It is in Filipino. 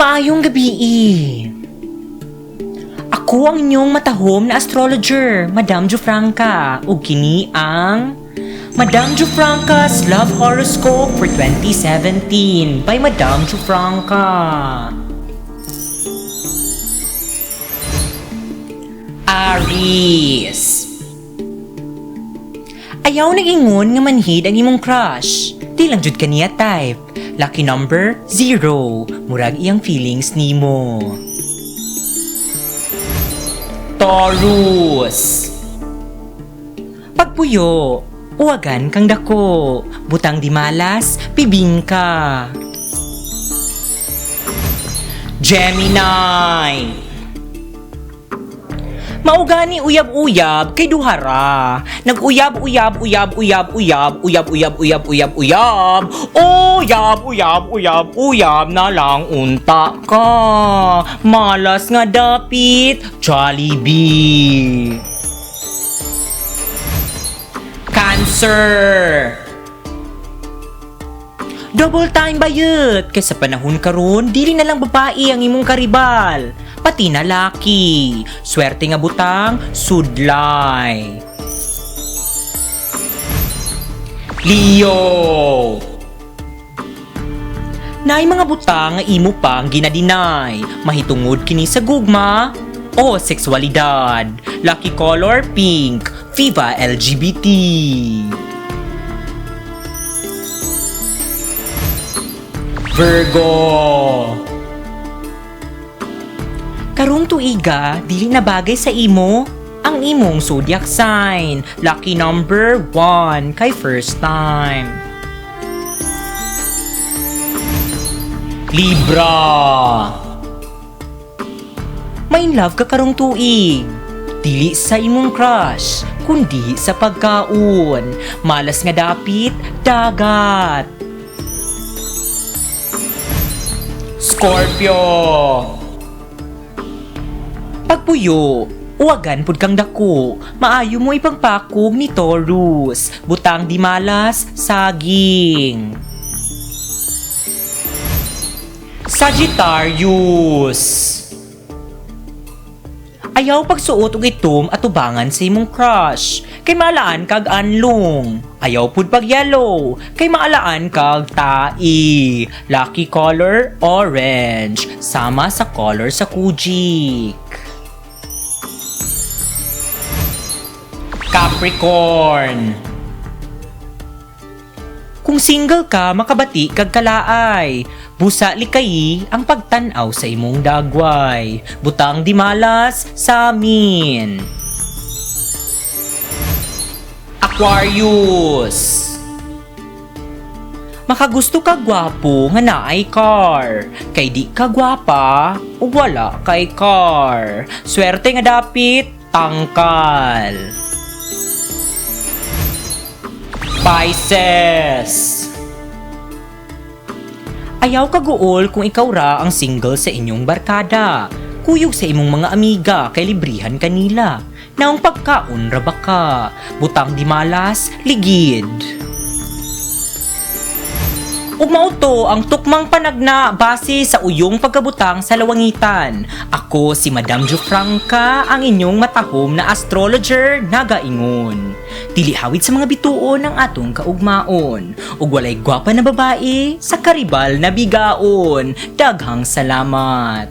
Maayong gabi. Ako ang inyong matahom na astrologer, Madam Jofranca, ug kini ang Madam Jofranca's Love Horoscope for 2017 by Madam Jofranca. Aries. Ayaw nag-ingon nga manhid ang imong crush. Di lang jud kaniya type. Lucky number 0. Murag iyang feelings nimo. Taurus. Pagpuyo, uwagan kang dako. Butang di malas, pibingka. Gemini. Maugani uyab-uyab kay duhara. Nag-uyab-uyab. Uyab na lang unta ka. Malas nga dapit, Jollibee. Cancer. Double time bayot kay sa panahon karon dili na lang babae ang imong karibal, pati na laki. Swerte nga butang sudlay. Leo. Naay mga butang nga imo pang ginadinay, mahitungod kini sa gugma o sexualidad. Lucky color pink, Viva LGBT. Virgo. Karong tuiga, dili na bagay sa imo ang imong zodiac sign. Lucky number 1 kay first time. Libra. May love ka karong tuig. Dili sa imong crush, kundi sa pagkaon. Malas nga dapit, dagat. Scorpio. Pagpuyo, uwagan pud kang dako. Maayo mo ipangpakog ni Taurus. Butang di malas, saging. Sagittarius. Ayaw pagsuot og itom at tubangan sa imong crush, kay maalaan kag anlong. Ayaw pud pag yellow, kay maalaan kag tai. Lucky color orange, sama sa color sa kujik. Capricorn. Kung single ka, makabati kag kalaay. Busa likay ang pagtanaw sa imong dagway. Butang di malas sa amin. Aquarius. Makagusto ka gwapo nga naay car. Kay di ka gwapa o wala kay car. Swerte nga dapit, tangkal. Pisces. Ayaw kaguol kung ikaw ra ang single sa inyong barkada. Kuyog sa imong mga amiga kay librihan kanila. Naong pagkaon ra ba ka? Butang di malas, ligid. Umauto ang tukmang panagna base sa uyong pagkabutang sa lawangitan. Ako si Madam Jofranca, ang inyong matahom na astrologer nagaingon. Dili hawid sa mga bituon ang atong kaugmaon. Ug walay gwapa na babae sa karibal na bigaon. Daghang salamat.